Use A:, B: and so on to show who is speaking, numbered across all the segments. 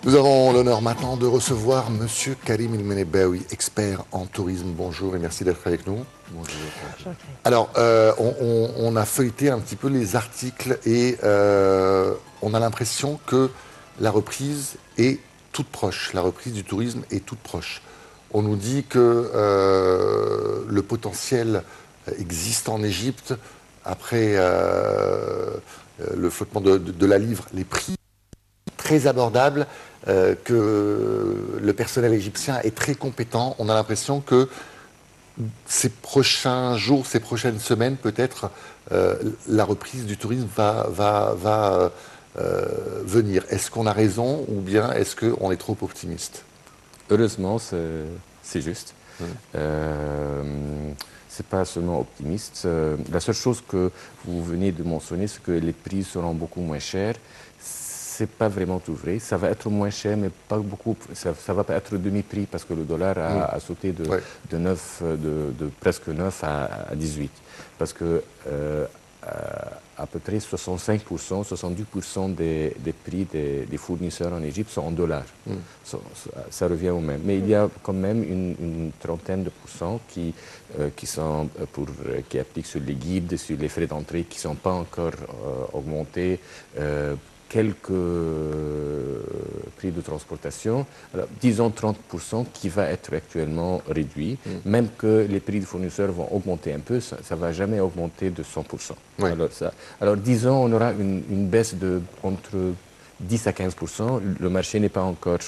A: Nous avons l'honneur maintenant de recevoir Monsieur Karim El Menebaoui, expert en tourisme. Bonjour et merci d'être avec nous.
B: Bonjour.
A: Alors, on a feuilleté un petit peu les articles et on a l'impression que la reprise est toute proche. La reprise du tourisme est toute proche. On nous dit que le potentiel existe en Égypte après le flottement de la livre, les prix très abordables, que le personnel égyptien est très compétent. On a l'impression que ces prochains jours, ces prochaines semaines, peut-être, la reprise du tourisme va venir. Est-ce qu'on a raison ou bien est-ce qu'on est trop optimiste?
B: Heureusement, c'est juste. C'est pas seulement optimiste. La seule chose que vous venez de mentionner, c'est que les prix seront beaucoup moins chers. C'est pas vraiment tout vrai. Ça va être moins cher, mais pas beaucoup. Ça va pas être demi-prix parce que le dollar a sauté de presque 9 à 18. Parce que à peu près 65%, 70% des prix des fournisseurs en Égypte sont en dollars. Ça revient au même. Mais il y a quand même une trentaine de pourcents qui appliquent sur les guides, sur les frais d'entrée qui ne sont pas encore augmentés. Quelques prix de transportation, alors, disons 30% qui va être actuellement réduit, même que les prix des fournisseurs vont augmenter un peu, ça ne va jamais augmenter de 100%.
A: Oui.
B: Alors disons, on aura une baisse de entre 10 à 15%. Le marché n'est pas encore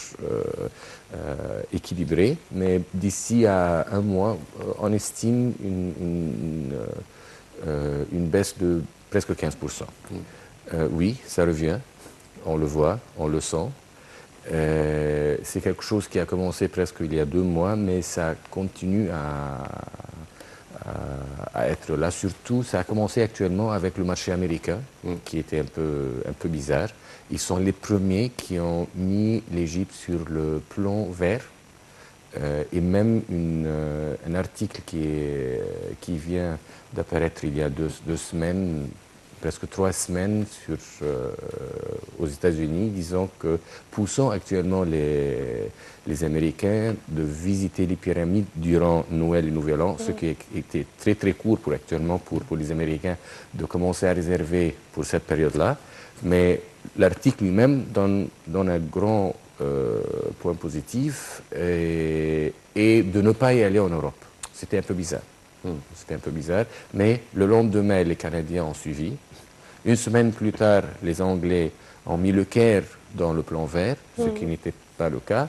B: équilibré, mais d'ici à un mois, on estime une baisse de presque 15%. Oui, ça revient, on le voit, on le sent. C'est quelque chose qui a commencé presque il y a 2 mois, mais ça continue à être là. Surtout, ça a commencé actuellement avec le marché américain, qui était un peu bizarre. Ils sont les premiers qui ont mis l'Égypte sur le plan vert. Et même un article qui vient d'apparaître il y a 2 semaines, presque 3 semaines aux États-Unis, disant que poussant actuellement les Américains de visiter les pyramides durant Noël et Nouvel An, ce qui était très très court pour les Américains de commencer à réserver pour cette période-là. Mais l'article lui-même donne un grand point positif et de ne pas y aller en Europe. C'était un peu bizarre. C'était un peu bizarre, mais le lendemain, les Canadiens ont suivi. Une semaine plus tard, les Anglais ont mis le Caire dans le plan vert, ce qui n'était pas le cas.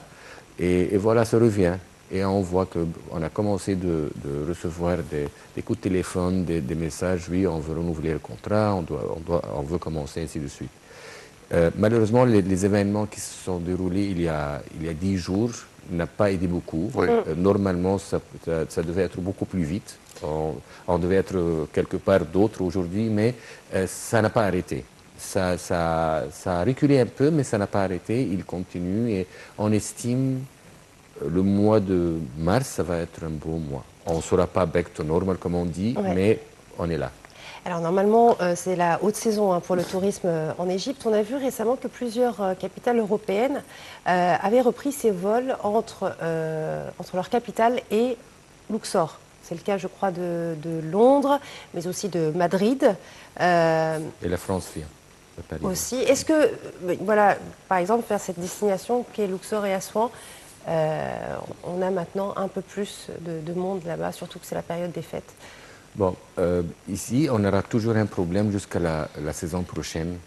B: Et voilà, ça revient. Et on voit qu'on a commencé de recevoir des coups de téléphone, des messages, oui, on veut renouveler le contrat, on veut commencer, ainsi de suite. Malheureusement, les événements qui se sont déroulés il y a 10 jours n'ont pas aidé beaucoup.
A: Oui.
B: Normalement, ça devait être beaucoup plus vite. On devait être quelque part d'autre aujourd'hui, mais ça n'a pas arrêté. Ça a reculé un peu, mais ça n'a pas arrêté. Il continue et on estime le mois de mars, ça va être un beau mois. On ne sera pas back to normal, comme on dit, mais on est là.
C: Alors normalement, c'est la haute saison pour le tourisme en Égypte. On a vu récemment que plusieurs capitales européennes avaient repris ces vols entre leur capitale et Luxor. C'est le cas, je crois, de Londres, mais aussi de Madrid.
B: Et la France vient.
C: Aussi. Est-ce que, voilà, par exemple, vers cette destination qu'est Luxor et Assouan, on a maintenant un peu plus de monde là-bas, surtout que c'est la période des fêtes?
B: Bon, ici, on aura toujours un problème jusqu'à la saison prochaine,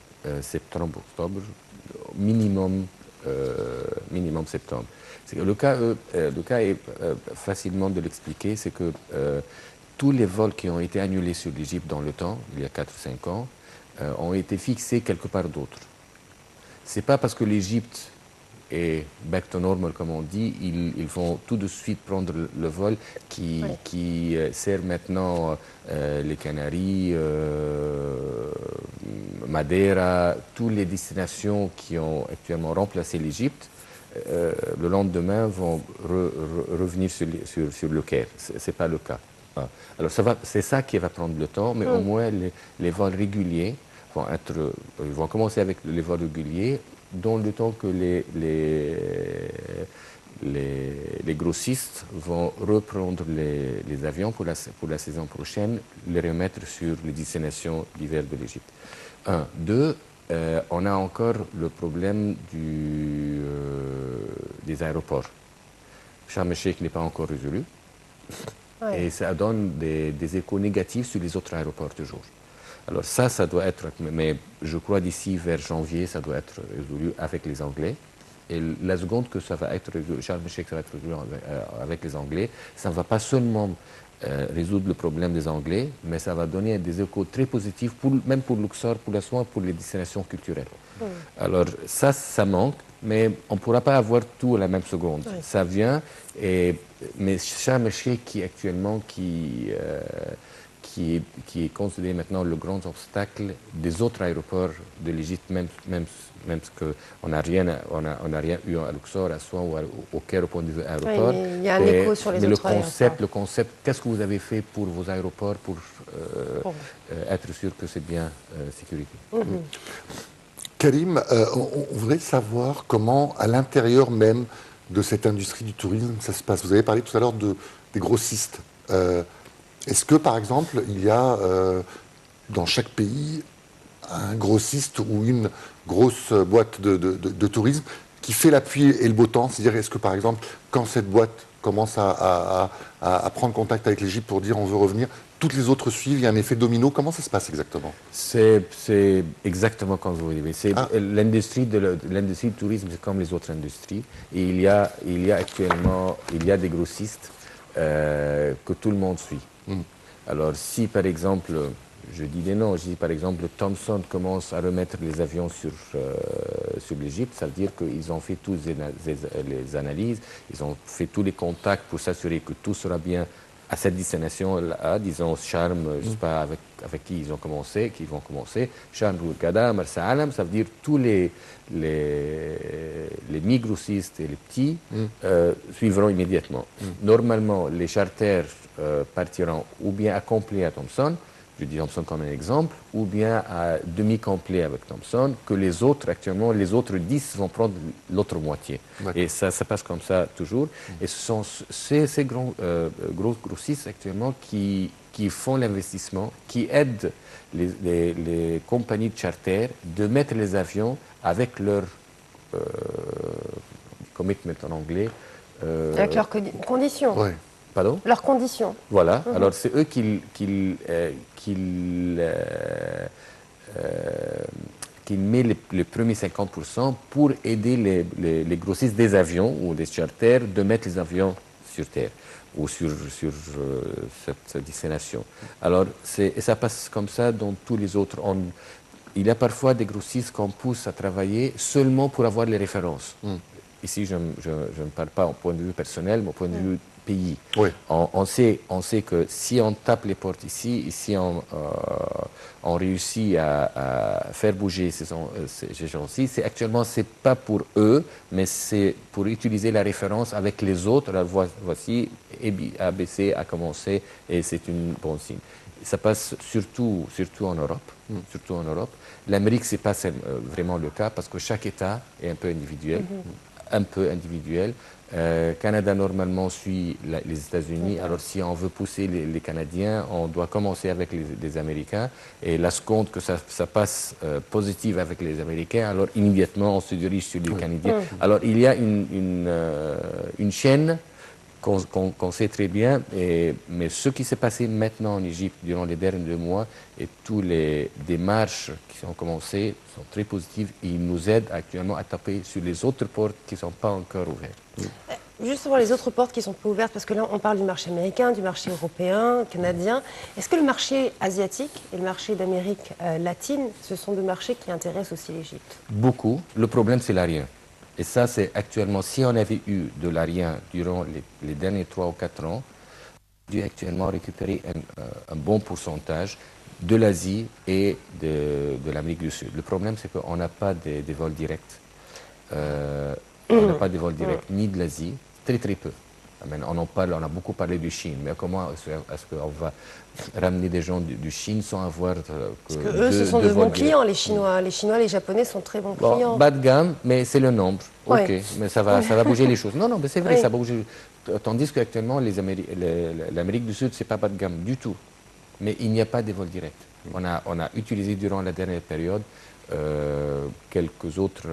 B: septembre-octobre, minimum septembre. Le cas est facilement de l'expliquer, c'est que tous les vols qui ont été annulés sur l'Égypte dans le temps, il y a 4 ou 5 ans, ont été fixés quelque part d'autre. Ce n'est pas parce que l'Égypte est back to normal, comme on dit, ils vont tout de suite prendre le vol qui sert maintenant les Canaries, Madeira, toutes les destinations qui ont actuellement remplacé l'Égypte. Le lendemain vont revenir sur le Caire. Ce n'est pas le cas. Alors c'est ça qui va prendre le temps, mais au moins les vols réguliers vont commencer avec les vols réguliers dans le temps que les grossistes vont reprendre les avions pour la saison prochaine, les remettre sur les destinations d'hiver de l'Égypte. Un. Deux, on a encore le problème des aéroports. Sharm el-Sheikh n'est pas encore résolu.
C: Ouais.
B: Et ça donne des échos négatifs sur les autres aéroports toujours. Alors ça doit être, mais je crois d'ici vers janvier, ça doit être résolu avec les Anglais. Et la seconde que ça va être résolu, Sharm el-Sheikh, ça va être résolu avec les Anglais, ça ne va pas seulement résoudre le problème des Anglais, mais ça va donner des échos très positifs, même pour Luxor, pour la soie, pour les destinations culturelles. Alors ça manque, mais on ne pourra pas avoir tout à la même seconde.
C: Oui.
B: Ça vient, mais Sharm el-Sheikh qui est considéré maintenant le grand obstacle des autres aéroports de l'Égypte, même parce qu'on n'a rien eu à Luxor, à Souan ou au Caire au point de vue aéroport.
C: Oui, il y a un écho sur les autres aéroports.
B: Le concept, qu'est-ce que vous avez fait pour vos aéroports pour être sûr que c'est bien sécurité?
A: Karim, on voudrait savoir comment, à l'intérieur même de cette industrie du tourisme, ça se passe. Vous avez parlé tout à l'heure des grossistes. Est-ce que, par exemple, il y a dans chaque pays un grossiste ou une grosse boîte de tourisme qui fait la pluie et le beau temps? C'est-à-dire, est-ce que, par exemple, quand cette boîte commence à prendre contact avec l'Égypte pour dire on veut revenir, toutes les autres suivent, il y a un effet domino? Comment ça se passe exactement?
B: C'est exactement comme vous le dites. L'industrie du tourisme, c'est comme les autres industries. Et il y a actuellement des grossistes que tout le monde suit. Alors si par exemple, je dis des noms, je dis par exemple Thomson commence à remettre les avions sur l'Égypte, ça veut dire qu'ils ont fait toutes les analyses, ils ont fait tous les contacts pour s'assurer que tout sera bien à cette destination-là, disons Sharm, je ne sais pas avec qui ils vont commencer, Sharm el-Ghada, Marsa Alam, ça veut dire tous les mi-grossistes et les petits suivront immédiatement. Normalement, les charters partiront ou bien à complet à Thomson, je dis Thomson comme un exemple, ou bien à demi-complet avec Thomson, que les autres 10 vont prendre l'autre moitié. Et ça passe comme ça toujours. Et ce sont ces gros grossistes actuellement qui font l'investissement, qui aident les compagnies de charter de mettre les avions avec leur commitment en anglais.
C: Avec leurs conditions.
A: Ouais.
B: Pardon?
C: Leurs conditions.
B: Voilà. Alors c'est eux qui met les premiers 50% pour aider les grossistes des avions ou des charters de mettre les avions sur terre ou sur cette destination. Alors ça passe comme ça dans tous les autres. Il y a parfois des grossistes qu'on pousse à travailler seulement pour avoir les références. Ici, je ne parle pas au point de vue personnel, mais au point de vue pays.
A: Oui.
B: On sait que si on tape les portes ici, et si on réussit à faire bouger ces gens-ci, c'est pas pour eux, mais c'est pour utiliser la référence avec les autres. Alors voici, ABC a commencé et c'est un bon signe. Ça passe surtout en Europe. Surtout en Europe. L'Amérique, c'est pas vraiment le cas parce que chaque État est un peu individuel. Canada normalement suit les États-Unis. Alors si on veut pousser les Canadiens, on doit commencer avec les Américains. Et la seconde que ça passe positive avec les Américains, alors immédiatement on se dirige sur les Canadiens. Alors il y a une chaîne qu'on sait très bien, mais ce qui s'est passé maintenant en Égypte durant les derniers 2 mois et toutes les démarches qui ont commencé sont très positives et ils nous aident actuellement à taper sur les autres portes qui ne sont pas encore ouvertes.
C: Justement, les autres portes qui sont pas ouvertes, parce que là, on parle du marché américain, du marché européen, canadien. Est-ce que le marché asiatique et le marché d'Amérique latine, ce sont des marchés qui intéressent aussi l'Égypte?
B: Beaucoup. Le problème, c'est l'aérien. Et ça, c'est actuellement, si on avait eu de l'aérien durant les derniers 3 ou 4 ans, on a dû actuellement récupérer un bon pourcentage de l'Asie et de l'Amérique du Sud. Le problème, c'est qu'on n'a pas des vols directs. On n'a pas de vols directs ni de l'Asie, très très peu. On a beaucoup parlé de Chine, mais comment est-ce qu'on va ramener des gens du Chine sans avoir
C: Parce que eux, ce sont de bons clients, les Chinois. Les Chinois, les Japonais sont très bons clients.
B: Bas de gamme, mais c'est le nombre. Ok,
C: Ouais.
B: mais ça va bouger les choses. Non, non, mais c'est vrai,
C: Oui.
B: ça va bouger. Tandis qu'actuellement, l'Amérique du Sud, c'est pas bas de gamme du tout. Mais il n'y a pas de vols directs. On a utilisé durant la dernière période quelques autres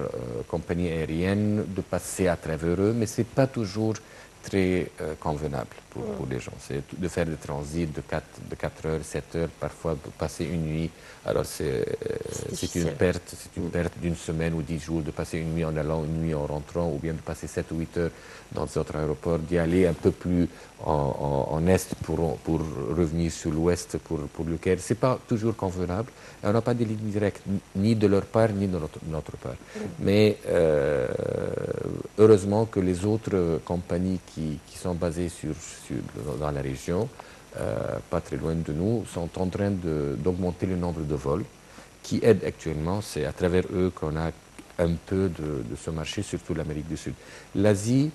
B: compagnies aériennes de passer à travers eux, mais ce n'est pas toujours très convenable pour les gens. C'est de faire des transits de 4 heures, 7 heures, parfois de passer une nuit. Alors c'est une perte d'une semaine ou 10 jours de passer une nuit en allant, une nuit en rentrant, ou bien de passer 7 ou 8 heures dans d'autres aéroports, d'y aller un peu plus en est pour revenir sur l'ouest pour le Caire. Ce n'est pas toujours convenable. Et on n'a pas de ligne directe, ni de leur part, ni de notre part. Mais heureusement que les autres compagnies qui sont basées dans la région, pas très loin de nous, sont en train d'augmenter le nombre de vols, qui aident actuellement. C'est à travers eux qu'on a un peu de ce marché, surtout l'Amérique du Sud. L'Asie,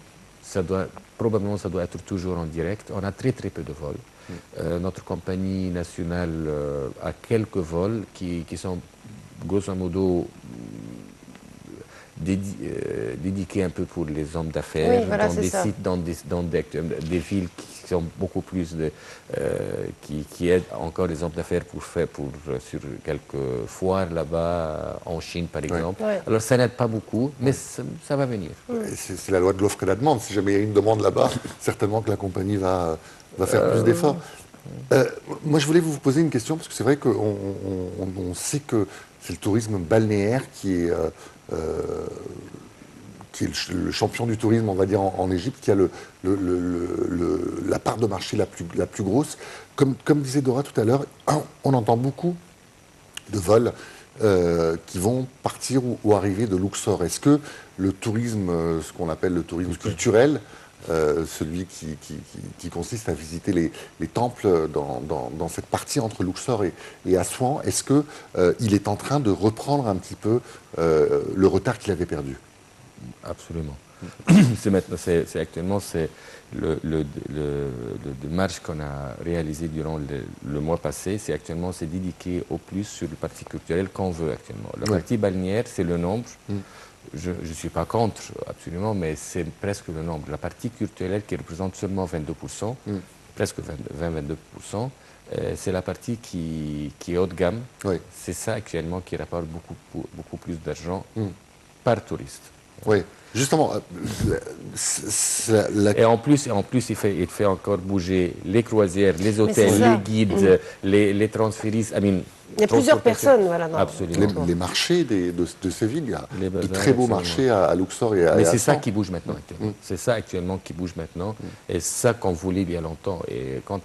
B: probablement ça doit être toujours en direct. On a très très peu de vols. Notre compagnie nationale a quelques vols qui sont grosso modo dédiés un peu pour les hommes d'affaires,
C: Oui, voilà,
B: dans des
C: ça.
B: sites, dans des villes qui sont beaucoup plus qui aident encore les hommes d'affaires sur quelques foires là-bas en Chine par exemple.
C: Ouais.
B: Alors ça n'aide pas beaucoup, mais ça va venir.
A: C'est la loi de l'offre et de la demande. Si jamais il y a une demande là-bas, certainement que la compagnie va faire plus d'efforts. Moi, je voulais vous poser une question, parce que c'est vrai qu'on sait que c'est le tourisme balnéaire qui est le champion du tourisme, on va dire, en Égypte, qui a la part de marché la plus grosse. Comme disait Dora tout à l'heure, on entend beaucoup de vols qui vont partir ou arriver de Luxor. Est-ce que le tourisme, ce qu'on appelle le tourisme culturel, celui qui consiste à visiter les temples dans cette partie entre Luxor et Assouan, est-ce qu'il est en train de reprendre un petit peu le retard qu'il avait perdu?
B: Absolument. Actuellement, c'est le marche qu'on a réalisé durant le mois passé, c'est dédié au plus sur le parti culturel qu'on veut actuellement. La partie balnéaire, c'est le nombre. Je ne suis pas contre, absolument, mais c'est presque le nombre. La partie culturelle qui représente seulement 22%, presque 20-22%, c'est la partie qui est haut de gamme.
A: Oui.
B: C'est ça actuellement qui rapporte beaucoup plus d'argent par touriste.
A: Oui, justement.
B: Et en plus, il fait encore bouger les croisières, les hôtels, les guides, les transféristes.
C: Il y a plusieurs personnes, voilà.
B: Absolument.
A: Les marchés de ces villes, il y a
B: Les
A: de
B: bazars,
A: très beaux
B: absolument.
A: marchés à Luxor et à
B: Mais c'est ça
A: Assouan.
B: qui bouge maintenant. Actuellement. C'est ça actuellement qui bouge maintenant. Et ça qu'on voulait bien longtemps. Et quand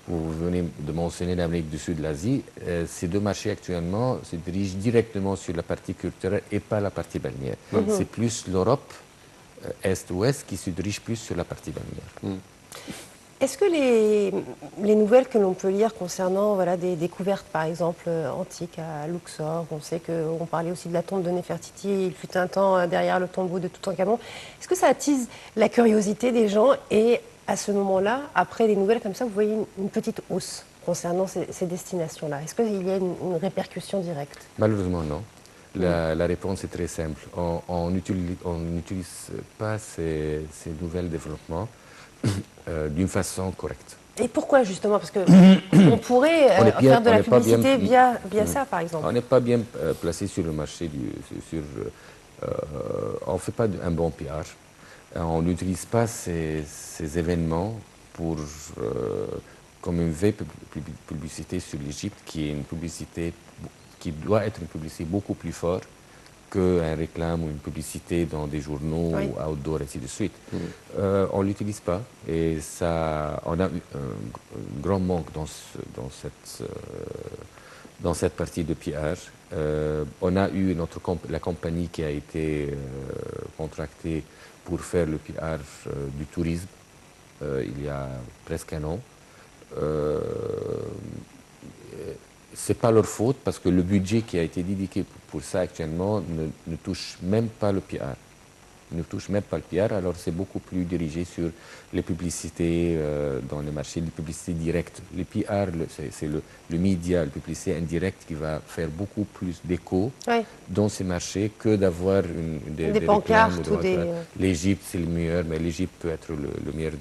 B: vous venez de mentionner l'Amérique du Sud, l'Asie, ces deux marchés actuellement se dirigent directement sur la partie culturelle et pas la partie balnéaire. C'est plus l'Europe, Est-Ouest, qui se dirige plus sur la partie balnéaire.
C: Est-ce que les nouvelles que l'on peut lire concernant des découvertes, par exemple, antiques à Luxor, on sait qu'on parlait aussi de la tombe de Néfertiti, il fut un temps derrière le tombeau de Toutankhamon, est-ce que ça attise la curiosité des gens et à ce moment-là, après des nouvelles comme ça, vous voyez une petite hausse concernant ces destinations-là? Est-ce qu'il y a une répercussion directe?
B: Malheureusement, non. La réponse est très simple. On n'utilise pas ces nouveaux développements d'une façon correcte.
C: Et pourquoi justement? Parce qu'on pourrait faire de la publicité via ça, par exemple.
B: On n'est pas bien placé sur le marché. On ne fait pas un bon PR. On n'utilise pas ces événements comme une vraie publicité sur l'Égypte, qui est une publicité qui doit être une publicité beaucoup plus forte qu'un réclame ou une publicité dans des journaux ou outdoor, ainsi de suite. On ne l'utilise pas et on a un grand manque dans cette partie de PR. On a eu la compagnie qui a été contractée pour faire le PR du tourisme il y a presque un an. C'est pas leur faute parce que le budget qui a été dédié pour ça actuellement ne touche même pas le PR. ne touche même pas le PR. Alors c'est beaucoup plus dirigé sur les publicités dans le marché, les publicités directes. Le PR, c'est le média, la publicité indirecte qui va faire beaucoup plus d'écho dans ces marchés que d'avoir des
C: pancartes ou des...
B: L'Égypte, c'est le meilleur, mais l'Égypte peut être le meilleure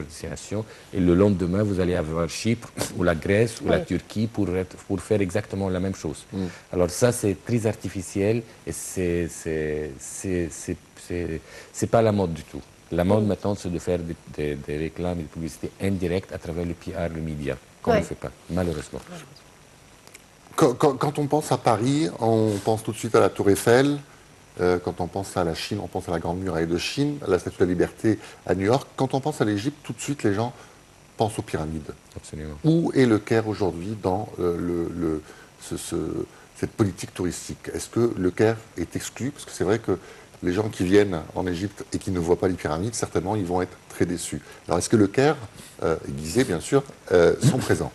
B: destination. Et le lendemain, vous allez avoir Chypre ou la Grèce ou la Turquie pour faire exactement la même chose. Alors ça, c'est très artificiel et c'est pas la mode du tout. La mode maintenant, c'est de faire des réclames et des publicités indirectes à travers le PR, le média, qu'on ne fait pas, malheureusement.
A: Quand on pense à Paris, on pense tout de suite à la Tour Eiffel. Quand on pense à la Chine, on pense à la Grande Muraille de Chine, à la Statue de la Liberté à New York. Quand on pense à l'Égypte, tout de suite, les gens pensent aux pyramides.
B: Absolument.
A: Où est le Caire aujourd'hui dans cette politique touristique? Est-ce que le Caire est exclu? Parce que c'est vrai que les gens qui viennent en Égypte et qui ne voient pas les pyramides, certainement, ils vont être très déçus. Alors, est-ce que le Caire, et Gizeh, bien sûr, sont présents?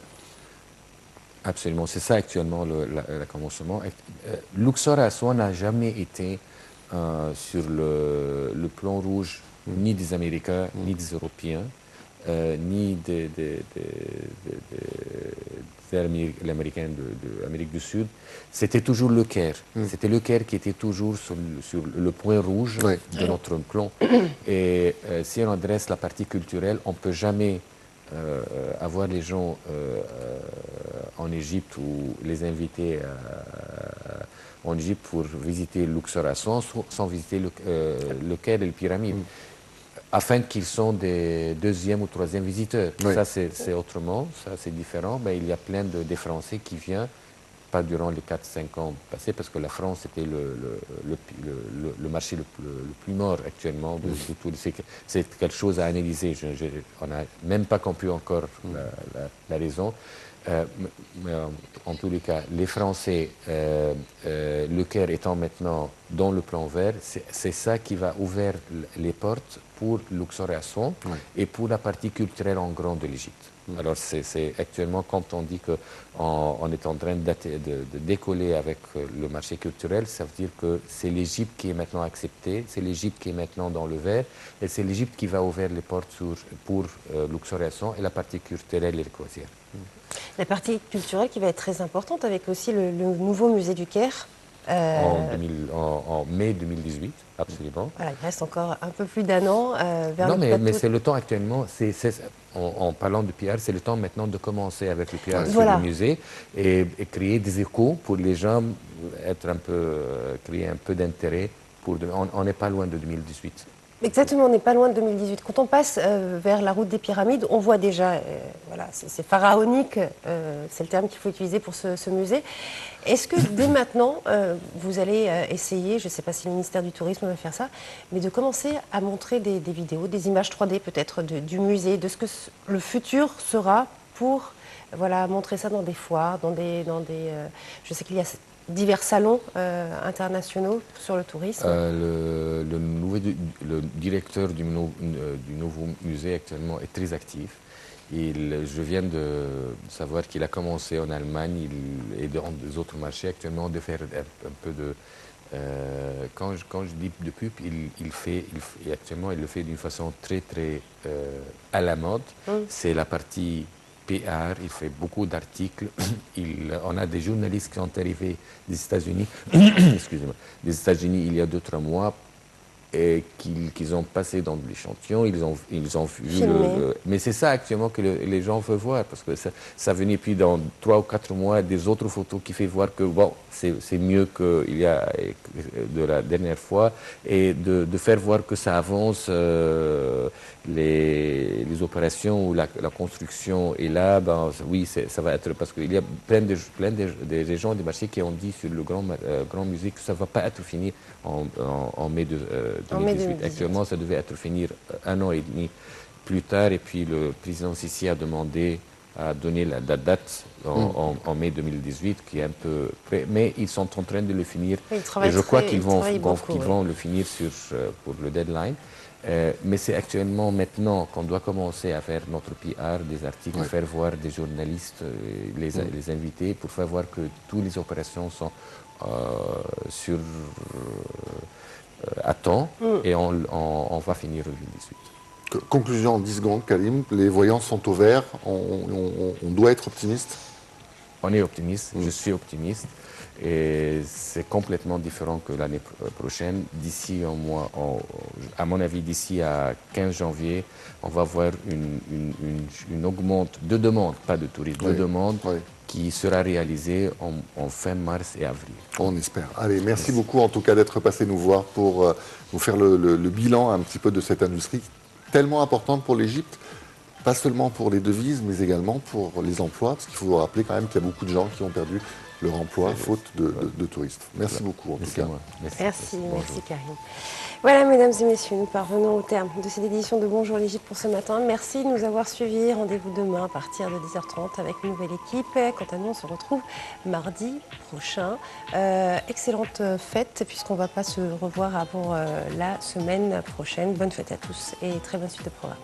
B: Absolument, c'est ça actuellement le commencement. Luxor à Aswan n'a jamais été sur le plan rouge ni des Américains, ni des Européens, ni des Américains de l'Amérique du Sud. C'était toujours le Caire. C'était le Caire qui était toujours sur le point rouge de notre plan. Et si on adresse la partie culturelle, on ne peut jamais avoir les gens en Égypte ou les inviter en Égypte pour visiter Luxor sans visiter le Caire et les pyramides, afin qu'ils soient des deuxième ou troisième visiteurs. Ça, c'est autrement, ça, c'est différent. Mais il y a plein des Français qui viennent, pas durant les 4-5 ans passés, parce que la France était le marché le plus mort actuellement. C'est quelque chose à analyser. On n'a même pas compris encore la raison. Mais en tous les cas, les Français, le Caire étant maintenant dans le plan vert, c'est ça qui va ouvrir les portes pour Luxor et Aswan et pour la partie culturelle en grand de l'Égypte. Alors c'est actuellement, quand on dit qu'on est en train de décoller avec le marché culturel, ça veut dire que c'est l'Égypte qui est maintenant acceptée, c'est l'Égypte qui est maintenant dans le vert, et c'est l'Égypte qui va ouvrir les portes pour Luxor et Aswan et la partie culturelle et les croisières.
C: La partie culturelle qui va être très importante avec aussi le nouveau musée du Caire.
B: En mai 2018, absolument.
C: Voilà, il reste encore un peu plus d'un an vers
B: non,
C: le plateau.
B: mais c'est le temps actuellement, en parlant de PR, c'est le temps maintenant de commencer avec le PR sur le musée et créer des échos pour les gens, créer un peu d'intérêt. On n'est pas loin de 2018.
C: Exactement, on n'est pas loin de 2018. Quand on passe vers la route des pyramides, on voit déjà, voilà, c'est pharaonique, c'est le terme qu'il faut utiliser pour ce musée. Est-ce que dès maintenant, vous allez essayer, je ne sais pas si le ministère du Tourisme va faire ça, mais de commencer à montrer des vidéos, des images 3D peut-être du musée, de ce que le futur sera pour montrer ça dans des foires, je sais qu'il y a divers salons internationaux sur le tourisme.
B: Le directeur du nouveau musée actuellement est très actif. Je viens de savoir qu'il a commencé en Allemagne et dans des autres marchés actuellement de faire un peu de... quand je dis de pub, actuellement il le fait d'une façon très à la mode. C'est la partie PR, il fait beaucoup d'articles. On a des journalistes qui sont arrivés des États-Unis, excusez-moi, des États-Unis il y a 2-3 mois, et qu'ils ont passé dans l'échantillon, ils ont vu mais c'est ça actuellement que les gens veulent voir, parce que ça venait puis dans 3 ou 4 mois des autres photos qui fait voir que bon, c'est mieux qu'il y a de la dernière fois, et de faire voir que ça avance, les opérations ou la construction, et là, ben, oui, ça va être, parce qu'il y a plein des gens des marchés qui ont dit sur le grand musée que ça ne va pas être fini en mai 2018. Actuellement, ça devait être fini 1 an et demi plus tard, et puis le président Sissi a demandé à donner la date en mai 2018, qui est un peu près, mais ils sont en train de le finir, et je crois qu'ils vont le finir pour le deadline. Mais c'est actuellement maintenant qu'on doit commencer à faire notre PR, des articles, faire voir des journalistes, les invités, pour faire voir que toutes les opérations sont à temps et on va finir le 2018.
A: Conclusion en 10 secondes, Kalim, les voyants sont au vert, on doit être optimiste.
B: On est optimiste, je suis optimiste et c'est complètement différent que l'année prochaine. D'ici un mois, à mon avis, d'ici à 15 janvier, on va voir une augmente de demande, pas de tourisme, de demande qui sera réalisée en fin mars et avril.
A: On espère. Allez, merci beaucoup en tout cas d'être passé nous voir pour nous faire le bilan un petit peu de cette industrie tellement importante pour l'Égypte, pas seulement pour les devises, mais également pour les emplois, parce qu'il faut vous rappeler quand même qu'il y a beaucoup de gens qui ont perdu leur emploi faute de touristes. Merci beaucoup en tout cas.
C: Merci Karim. Voilà, mesdames et messieurs, nous parvenons au terme de cette édition de Bonjour l'Égypte pour ce matin. Merci de nous avoir suivis. Rendez-vous demain à partir de 10h30 avec une nouvelle équipe. Quant à nous, on se retrouve mardi prochain. Excellente fête, puisqu'on ne va pas se revoir avant la semaine prochaine. Bonne fête à tous et très bonne suite de programme.